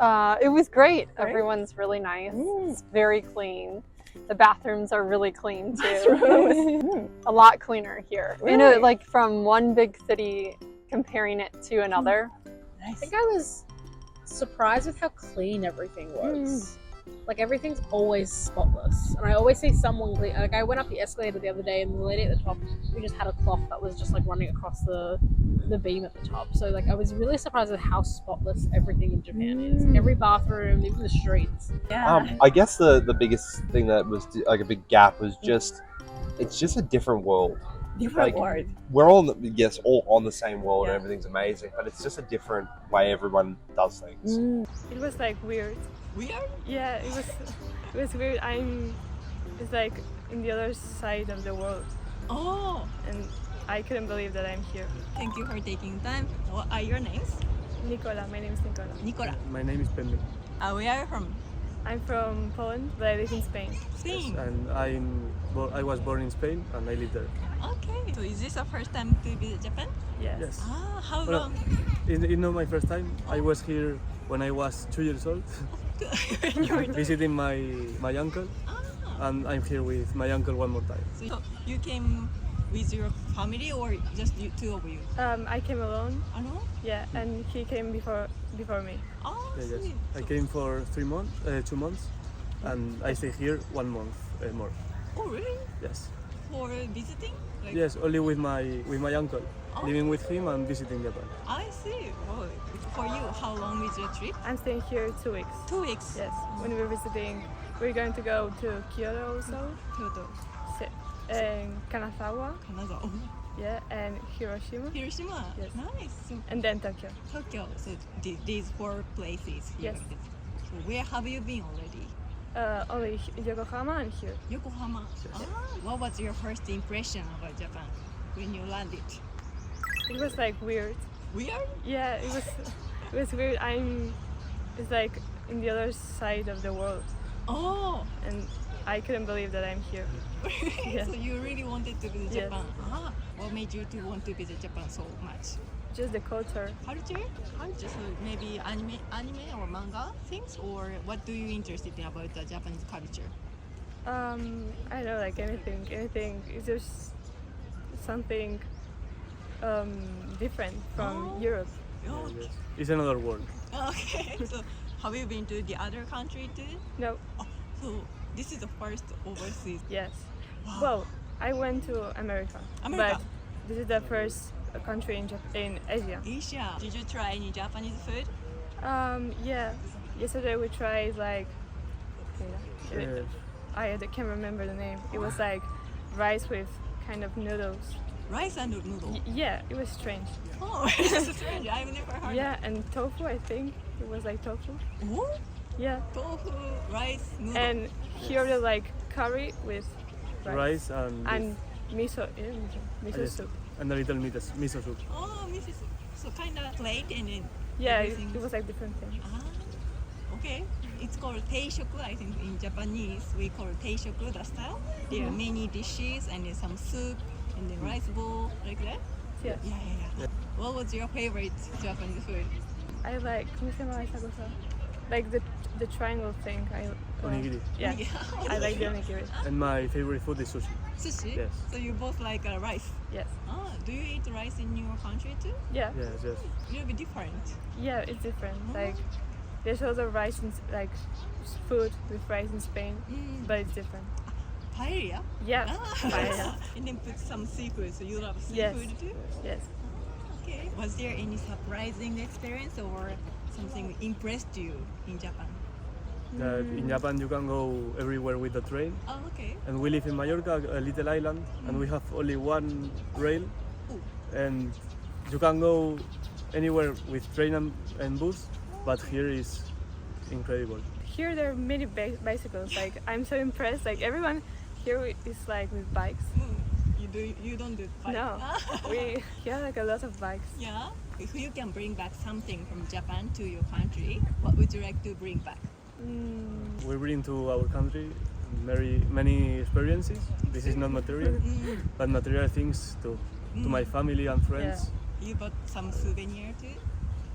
It was great. Everyone's really nice. It's very clean. The bathrooms are really clean too. A lot cleaner here. Really? You know, like from one big city comparing it to another. Nice. I think I was surprised with how clean everything was. Like everything's always spotless, and I always see someone clean. Like I went up the escalator the other day, and the lady at the top, we just had a cloth that was just like running across the beam at the top. So like I was really surprised at how spotless everything in Japan is. Every bathroom, even the streets. Yeah. I guess the biggest thing that was like a big gap was just it's just a different world. Different like, word. We're all all on the same world Yeah. and everything's amazing, but it's just a different way everyone does things. It was like weird. Weird? Yeah, it was weird. It's like in the other side of the world, Oh, and I couldn't believe that I'm here. thank you for taking time. What are your names? Nicola, my name is Nicola. Nicola. My name is Benmi. Where are you from? I'm from Poland, but I live in Spain. Spain. And I was born in Spain and I live there. Okay. So is this the first time to visit Japan? Yes. Yes. How Well, long? It's not my first time. I was here when I was 2 years old, visiting my uncle, and I'm here with my uncle one more time. So you came with your family or just you, two of you? I came alone. Alone? Yeah, and he came before me. Oh, Yeah, yes. sweet. I came for 2 months, and I stay here 1 month more. Oh, really? Yes. For visiting? Like, Yes, only with my uncle, Oh. living with him and visiting Japan. I see. Oh, for you, how long is your trip? I'm staying here 2 weeks. 2 weeks. Yes. When we're visiting, we're going to go to Kyoto also, Kyoto, and Kanazawa, Kanazawa, yeah, and Hiroshima, Hiroshima. Yes. Nice. So and then Tokyo. Tokyo. So these 4 places. Here. Yes. So where have you been already? Only Yokohama and here. Yokohama. Ah, what was your first impression about Japan when you landed? It was like weird. Weird? Yeah, it was weird. It's like in the other side of the world, Oh, and I couldn't believe that I'm here. Yeah. So you really wanted to visit Yes. Japan? Ah, what made you to want to visit Japan so much? Just the culture. Culture? Culture. So maybe anime or manga things, or what do you interested in about the Japanese culture? I don't know, like anything. It's just something different from Oh. Europe. Oh, Yes. It's another world. okay. So have you been to the other country too? No, Oh, so this is the first overseas. yes. Wow. Well, I went to America, America. but this is the first country in Asia. Asia. Did you try any Japanese food? Yeah. Yesterday we tried like Yes. I can't remember the name. It was like rice with kind of noodles. Rice and noodle. Yeah, it was strange. Oh, it's strange. I've never heard. Yeah, and tofu, I think it was like tofu. Oh, Yeah, tofu, rice, noodle. and here they like curry with Rice and and miso. Yeah, miso yes. soup. and a little miso soup. Oh, miso soup. So kind of plate and then. Yeah, everything. it was like different things. Ah, okay. It's called teishoku. I think in Japanese we call teishoku the style. There are many dishes and then some soup and then rice bowl like that. Yeah, Yeah. What was your favorite Japanese food? I like like the triangle thing. Onigiri. Yeah, I like the onigiri. And my favorite food is sushi. Sushi. Yes. So you both like rice. Yes. Ah, do you eat rice in your country too? Yeah, Yes, yes. It'll be different. yeah, it's different. Like there's also rice in like food with rice in Spain, Mm. but it's different. Paella. Yeah, Ah. paella. And then put some seafood. So you love Yes. seafood too? Yes. Okay. Was there any surprising experience or something impressed you in Japan? That in Japan you can go everywhere with the train. Oh, okay. And we live in Mallorca, a little island, and we have only one rail. Ooh. And you can go anywhere with train and bus, but here is incredible. Here there are many bicycles. Like I'm so impressed. Like everyone here is like with bikes. You don't do bike? No, we have like a lot of bikes. Yeah. If you can bring back something from Japan to your country, what would you like to bring back? We bring to our country many experiences. This is not material, but material things to my family and friends. You bought some souvenir too?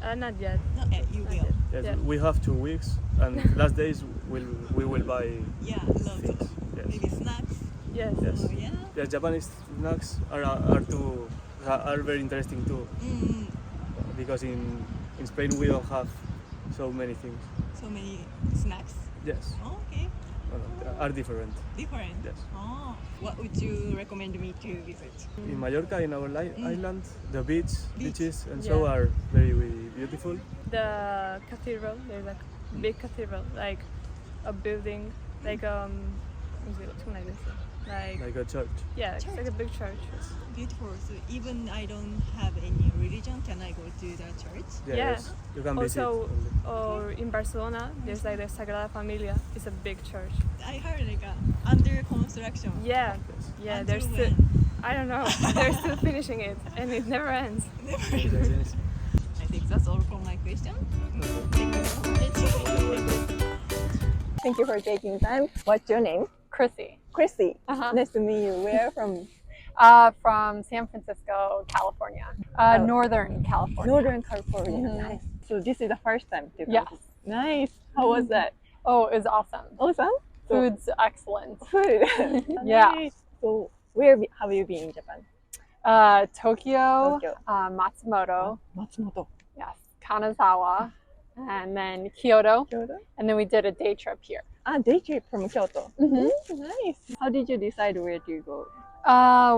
Not yet. Okay, you will. Yes, Yeah. we have 2 weeks, and last days we will buy Yeah, lots of things. Yes. maybe snacks. Yes. Yes. Oh, yeah. Yeah, Japanese snacks are very interesting too, Mm, because in Spain we don't have so many things. so many snacks. Yes, Oh, okay, are different. different. Yes. Oh, what would you recommend me to visit? In Mallorca, in our island, the beaches and so Yeah. are very, very beautiful. The cathedral. There's like big cathedral, like a building, like Like a church. yeah, it's like a big church. Beautiful. So even I don't have any religion, can I go to the church? Yeah, Yeah. Yes, you can visit. Also, only. or in Barcelona, there's like the Sagrada Familia. It's a big church. I heard like under construction. Yeah, Yes. yeah. Until They're still. when? I don't know. They're still finishing it, and it never ends. Never. Yes. I think that's all for my question. Thank you so much. Thank you for taking time. What's your name? Chrissy. Chrissy. Uh-huh. Nice to meet you. Where from? From San Francisco, California. Oh. Northern California. Northern California. Mhm. Nice. So this is the first time to come. Yes. Nice. How was that? Oh, it was awesome. Awesome. So, Food's excellent. food. Yeah. Nice. So have you been in Japan? Tokyo, Tokyo. Matsumoto, Matsumoto. yes, Kanazawa, and then Kyoto, Kyoto. and then we did a day trip here. Day trip from Kyoto. Mhm. Nice. How did you decide where to go?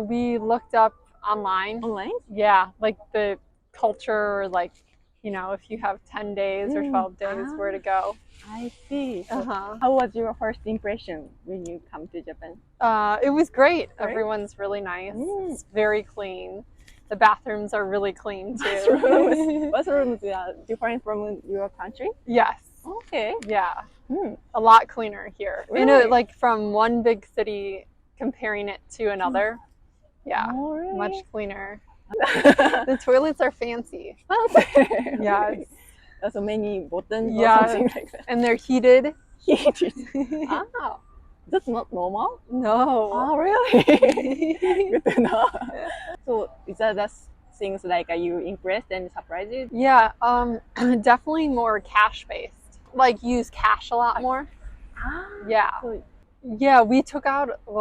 We looked up online. Online? Yeah, like the culture, like, you know, if you have 10 days or 12 days, where to go. I see. So Uh-huh. how was your first impression when you come to Japan? It was great. Great? Everyone's really nice. Mm. It's very clean. The bathrooms are really clean too. Bathrooms are different from your country? Yes. Okay. Yeah. Hmm. A lot cleaner here. Really? Like from one big city comparing it to another. Yeah. Oh, really? Much cleaner. The toilets are fancy. fancy. Yes. So many buttons Yeah. or something like that. And they're heated. Heated. Ah, that's not normal? No. Oh, really? Good to know. So is that the things like you impressed and surprised you? Yeah, definitely more cash based. Like use cash a lot more. Ah, Yeah. so Yeah, we took out a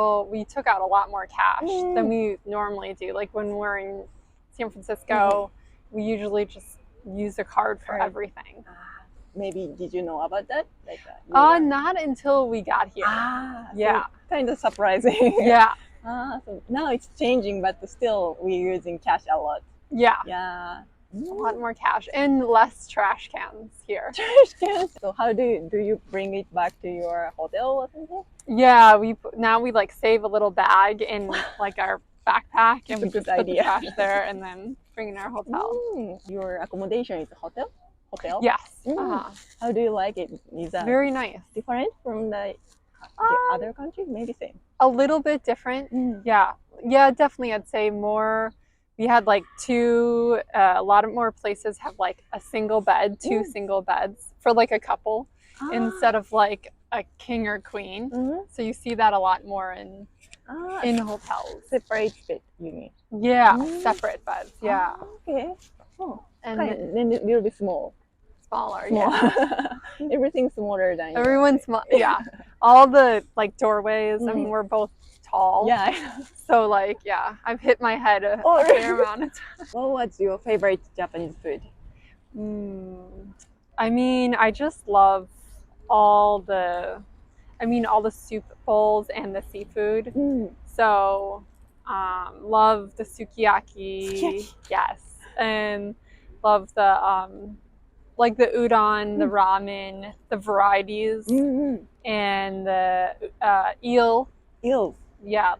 lot more cash than we normally do. Like when we're in San Francisco, we usually just use a card for Card. everything. maybe did you know about that? Like you Not until we got here. so Yeah. kind of surprising. Yeah. So now it's changing, but still we're using cash a lot. Yeah. Yeah. A lot more cash and less trash cans here. Trash cans. So how do you bring it back to your hotel or something? Yeah, we like save a little bag in like our backpack and we That's a just good put the idea. trash there and then bring it in our hotel. Your accommodation is a hotel? Hotel? Yes. Mm. Uh-huh. How do you like it? Is that Very nice. different from the other country? Maybe same. A little bit different. Yeah. Yeah, definitely. I'd say more. We had like a lot of more places have like a single bed, two single beds for like a couple instead of like a king or queen. So you see that a lot more in hotels. Separate bed, you mean? Yeah, separate beds. Yeah. Okay. Oh, And then a little bit small. smaller. Small. Yeah. Everything's smaller than yours. Everyone's small. Yeah. All the like doorways. I mean, we're both tall. Yeah, I know. So like, yeah, I've hit my head a Oh, fair really? amount of times. What was your favorite Japanese food? I mean, I just love all the soup bowls and the seafood. So, love the sukiyaki. Sukiyaki. Yes. And love the like the udon, the ramen, the varieties, and the eel. Eels. Yeah,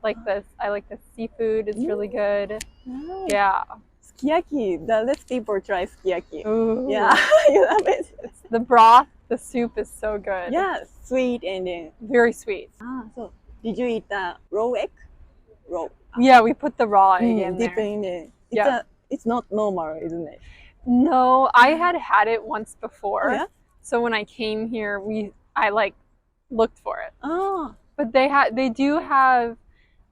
I like the seafood. It's really good. Nice. Yeah. Sukiyaki. The less people try sukiyaki. Ooh. Yeah, you love it. The broth, the soup is so good. Yeah, sweet and then. Very sweet. So did you eat the raw egg? Raw. Yeah, we put the raw egg in Dip there. in it. Yeah. It's not normal, isn't it? No, I had it once before. Yeah? So when I came here, I like looked for it. Oh. But they do have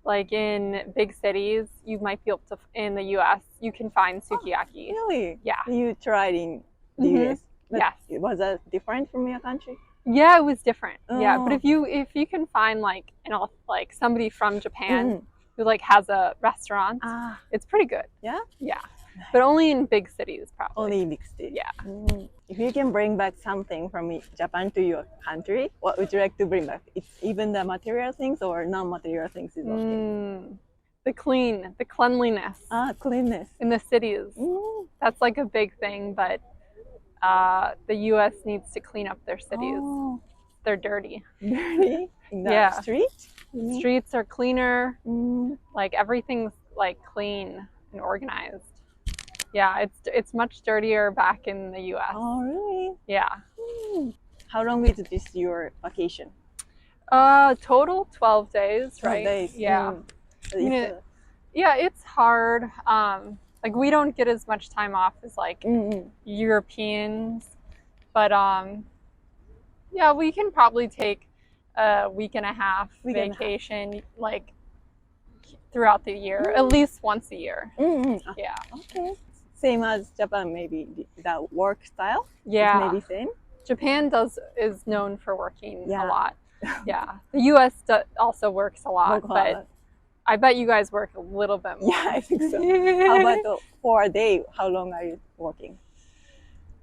like in big cities, you might be able to in the US, you can find sukiyaki. Really? Yeah. You tried in the Mhm. US. But Yes. it was that different from your country? Yeah, it was different. Yeah, but Oh. if you can find like like somebody from Japan Mm. who like has a restaurant, Ah, it's pretty good. yeah? Yeah, but only in big cities probably. Only big city. Yeah. If you can bring back something from Japan to your country, what would you like to bring back? It's even the material things or non-material things is okay. The cleanliness Ah, cleanness. in the cities. Mm. That's like a big thing, but the U.S. needs to clean up their cities. Oh, They're dirty. dirty in the Yeah. street? Streets are cleaner. Mm. Like everything's like clean and organized. Yeah, it's much dirtier back in the U.S. Oh, really? Yeah. Mm. How long is this your vacation? Total 12 days, 12 right? days. Yeah. Mm. mean, It's, Yeah, it's hard. Like we don't get as much time off as like Europeans, but yeah, we can probably take a week and a half Week and a half. vacation like throughout the year, at least once a year. Ah, Yeah. okay. Same as Japan, maybe the work style Yeah. is maybe same. Japan is known for working Yeah. a lot. Yeah. The U.S. Also works a lot, Work hard. but I bet you guys work a little bit more. Yeah, I think so. How about for a day? How long are you working?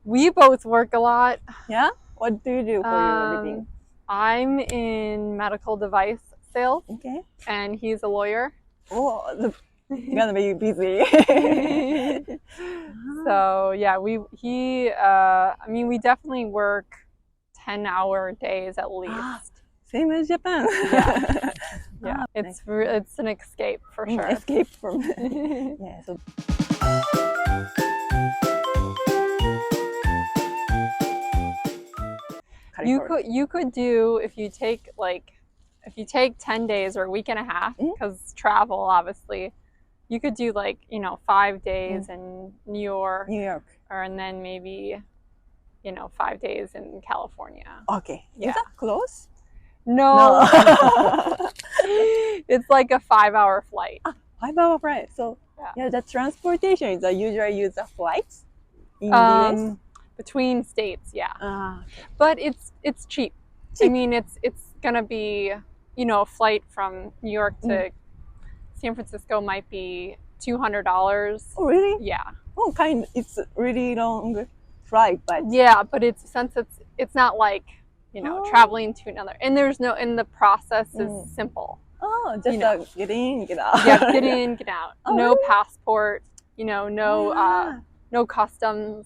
We both work a lot. Yeah. What do you do for your living? I'm in medical device sales, Okay. and he's a lawyer. Oh, gonna be busy. So yeah, we definitely work 10-hour days at least. Same as Japan. Yeah. Yeah, Ah, it's an escape for sure. Escape from. Yeah. So. You could do if you take 10 days or a week and a half, because travel obviously, you could do 5 days in New York, New York. and then maybe 5 days in California. Okay. Yeah. Is that close? No, it's like a 5-hour flight. 5-hour flight. So Yeah. the transportation is usually use the flights in the US. Between states, yeah, Ah, but it's cheap. I mean, it's gonna be a flight from New York to San Francisco might be $200. oh really? Yeah, Oh, it's really long flight, but yeah, but since it's not like Oh. traveling to another, and the process is simple. just get in, get out. Yeah, get in, get out. Oh, No really? passport. No Ah. no customs.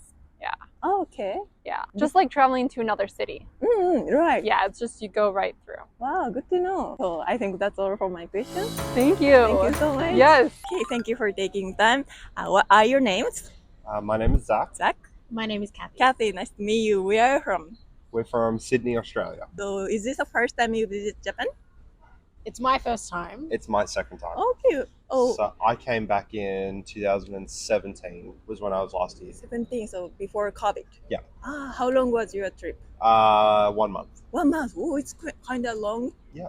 Oh, okay. Yeah, just like traveling to another city. Right. Yeah, it's just you go right through. Wow, good to know. So I think that's all for my questions. Thank you. Thank you so much. Yes. Okay, thank you for taking time. What are your names? My name is Zach. Zach. My name is Kathy. Kathy, nice to meet you. Where are you from? We're from Sydney, Australia. So is this the first time you visit Japan? It's my first time. It's my second time. Okay. Oh, So I came back in 2017 was when I was last here. 17, so before COVID. Yeah. How long was your trip? 1 month. 1 month. Oh, it's kind of long. Yeah.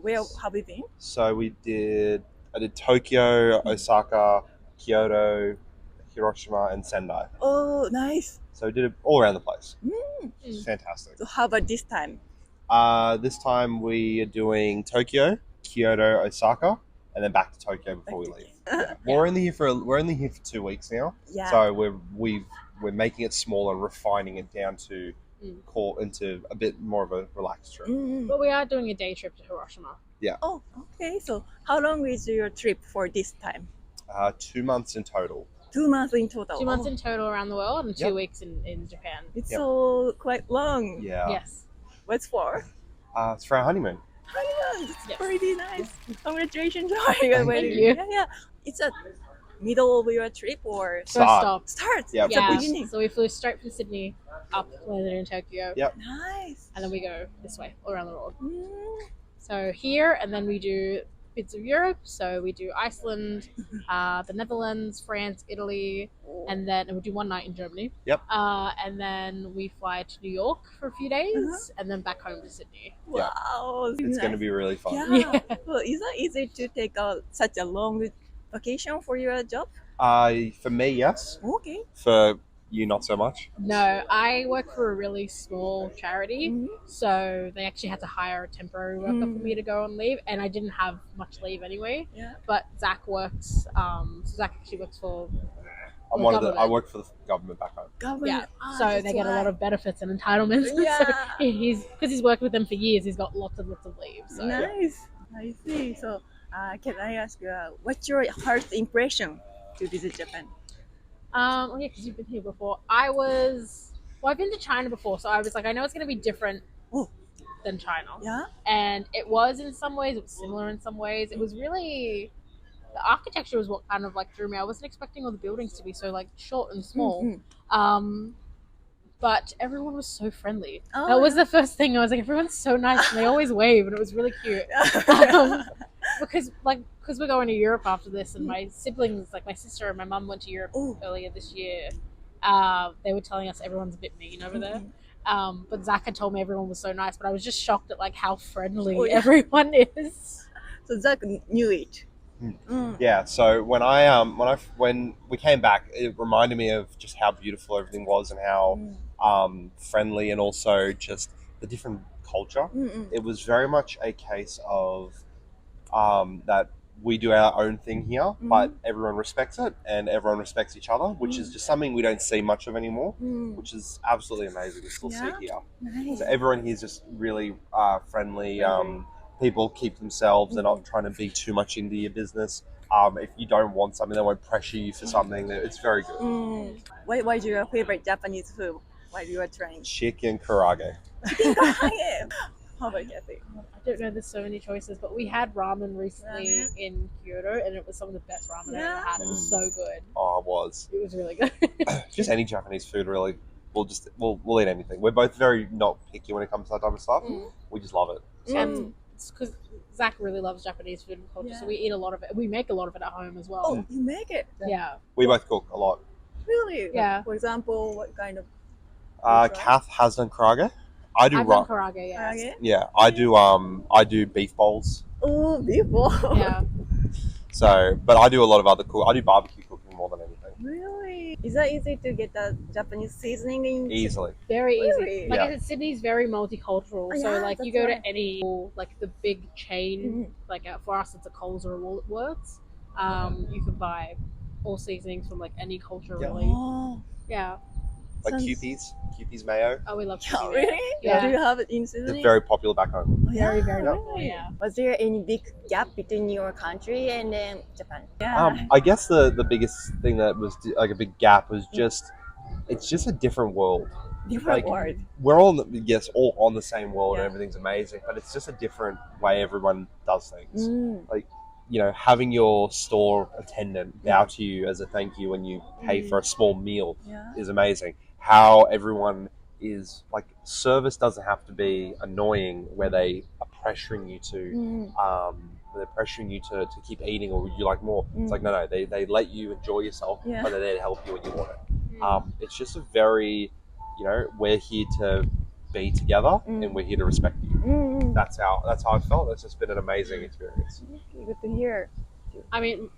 Where have you been? So I did Tokyo, Osaka, Kyoto, Hiroshima, and Sendai. Oh, nice. So we did it all around the place. It's fantastic. So how about this time? This time we are doing Tokyo, Kyoto, Osaka, and then back to Tokyo before we leave. Yeah. We're only here for 2 weeks now. Yeah. So we're making it smaller, refining it down to into a bit more of a relaxed trip. But we are doing a day trip to Hiroshima. Oh, okay. So how long is your trip for this time? 2 months in total. 2 months in total. 2 months in total around the world and 2 Yep. weeks in Japan. It's Yep. so quite long. Yeah. Yes. What's for? It's for our honeymoon. Honeymoon. It's Yes. pretty nice. Congratulations on your Thank wedding. you. Yeah. It's a middle of your trip or First Start. stop. start. Yeah, It's Yeah. the beginning. So we flew straight from Sydney up, landed in Tokyo, Yep. Nice. and then we go this way all around the world. Mm. So here, and then we do bits of Europe. So we do Iceland, the Netherlands, France, Italy, and then we do one night in Germany. Yep. And then we fly to New York for a few days, and then back home to Sydney. Yeah. Wow. It's going to be really fun. Yeah. Yeah. Well, is it easy to take such a long vacation for your job? For me, yes. Okay. For You not so much? No, I work for a really small charity, so they actually had to hire a temporary worker for me to go on leave, and I didn't have much leave anyway. Yeah. But Zach works. So Zach actually works for. I work for the government back home. Yeah, so they get a lot of benefits and entitlements. Yeah. So because he's worked with them for years, he's got lots and lots of leave. So Nice. I see. So, can I ask what's your first impression to visit Japan? yeah, because you've been here before. I've been to China before, so I was like, I know it's going to be different than China. Yeah. And it was in some ways, it was similar in some ways. It was really, the architecture was what kind of like threw me. I wasn't expecting all the buildings to be so like short and small. But everyone was so friendly. That was the first thing. I was like, everyone's so nice, and they always wave, and it was really cute. Because we're going to Europe after this, and my siblings, like my sister and my mum, went to Europe earlier this year. They were telling us everyone's a bit mean over there. But Zach had told me everyone was so nice, but I was just shocked at like how friendly everyone is. So Zach knew it. Yeah, so when when we came back, it reminded me of just how beautiful everything was and how friendly, and also just the different culture. It was very much a case of that we do our own thing here, but everyone respects it and everyone respects each other, which is just something we don't see much of anymore, which is absolutely amazing to still see here. Nice. So everyone here is just really friendly. People keep themselves. They're not trying to be too much into your business. If you don't want something, they won't pressure you for something. It's very good. What is your favorite Japanese food while you are trying? Chicken karage. How about Kathy? I don't know, there's so many choices, but we had ramen recently in Kyoto, and it was some of the best ramen I ever had. It was so good. Oh, it was. It was really good. Just any Japanese food, really. We'll eat anything. We're both very not picky when it comes to that type of stuff. We just love it. And it's because Zach really loves Japanese food and culture, so we eat a lot of it. We make a lot of it at home as well. Oh, you make it? Yeah. We both cook a lot. Really? Yeah. For example, what kind of? Kath has done karage. I've done karage, yeah. Karage? Yeah, I do beef bowls. Oh, beef ball. Yeah. So, but I do a lot of other I do barbecue cooking more than anything. Really? Is that easy to get the Japanese seasoning in? Easily. Very easy. Really? Like Yeah. I said, Sydney's very multicultural. So Yeah, like you that's go right. to any like the big chain, like for us it's a Coles or a Woolworths. You can buy all seasonings from like any culture really. Oh, Yeah. Like sounds- Kewpies mayo. Oh, we love Yeah, Kiwi. really? Yeah. Do you have it in It's seasoning? very popular back home. Very, very Yeah, popular, really? yeah. Was there any big gap between your country and Japan? I guess the biggest thing that was like a big gap was just it's just a different world. Different like, word. We're all all on the same world Yeah. and everything's amazing, but it's just a different way everyone does things. Mm. You know, having your store attendant bow to you as a thank you when you pay for a small meal Yeah. is amazing. How everyone is like, service doesn't have to be annoying where they are pressuring you to they're pressuring you to keep eating, or would you like more? It's like no, they let you enjoy yourself, Yeah. but they're there to help you when you want it. It's just a very, you know, we're here to be together and we're here to respect you. That's how I felt. It's just been an amazing experience. Good to hear. I mean,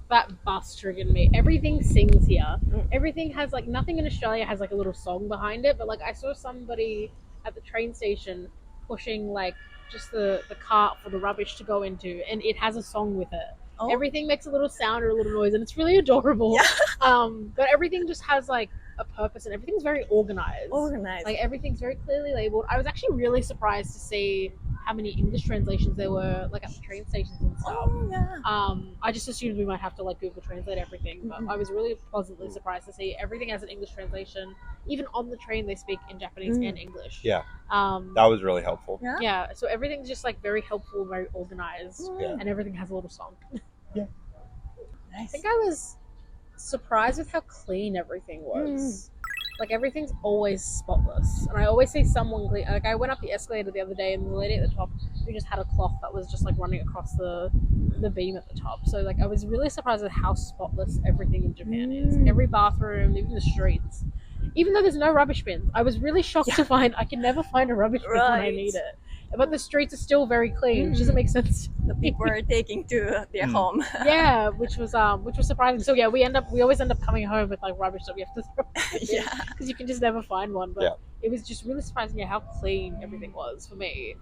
that bus triggered me. Everything sings here. Everything has like, nothing in Australia has like a little song behind it, but like I saw somebody at the train station pushing like just the cart for the rubbish to go into, and it has a song with it. Oh. Everything makes a little sound or a little noise, and it's really adorable. But everything just has like a purpose, and everything's very organized. Organized. Like everything's very clearly labeled. I was actually really surprised to see how many English translations there were like at the train stations and stuff. Oh, yeah. I just assumed we might have to like Google Translate everything, but I was really pleasantly surprised to see everything has an English translation. Even on the train, they speak in Japanese and English. Yeah. That was really helpful. Yeah. Yeah, so everything's just like very helpful, very organized, Yeah. and everything has a little song. Nice. I think I was surprised with how clean everything was. Like everything's always spotless, and I always see someone clean. Like I went up the escalator the other day, and the lady at the top who just had a cloth that was just like running across the beam at the top. So like I was really surprised at how spotless everything in Japan is. Every bathroom, even the streets. Even though there's no rubbish bins, I was really shocked to find I can never find a rubbish bin when I Right. need it. but the streets are still very clean, which doesn't make sense. The people are taking to their home. Yeah, which was surprising. So yeah, we always end up coming home with like rubbish that we have to throw Yeah. because you can just never find one. But Yeah. it was just really surprising how clean everything was for me,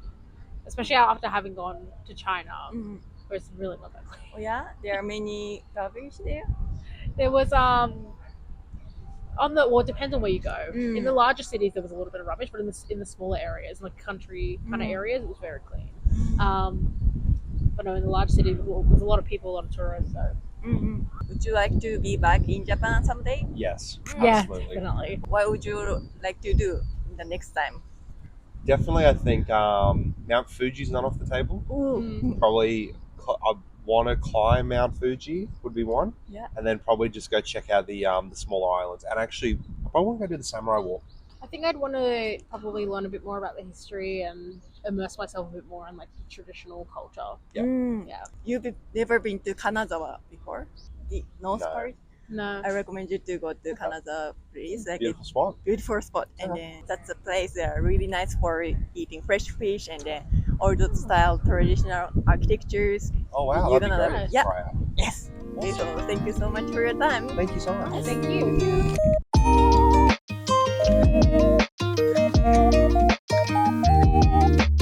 especially after having gone to China, where it's really not that clean. Oh, yeah, there are many garbage there. There was it depends on where you go. In the larger cities there was a little bit of rubbish, but in the smaller areas, like country kind of areas, it was very clean. But no, in the large cities there's a lot of people, a lot of tourists. So Would you like to be back in Japan someday? Yes, yeah, absolutely. definitely. What would you like to do in the next time? Definitely, I think Mount Fuji's not off the table. Probably, I want to climb Mount Fuji would be one. Yeah. And then probably just go check out the smaller islands. And actually, I probably want to go do the Samurai Walk. I think I'd want to probably learn a bit more about the history and immerse myself a bit more in like the traditional culture. Yeah. Yeah. You've never been to Kanazawa before? The north No. part? No. I recommend you to go to Kanazawa, please. Like Beautiful spot. beautiful spot, and then that's a place that are really nice for eating fresh fish, and then all those style traditional architectures. Oh wow, You're that'd be gonna great. love it. Yeah. Try out. Yes. So thank you so much for your time. Thank you so much. Thank you.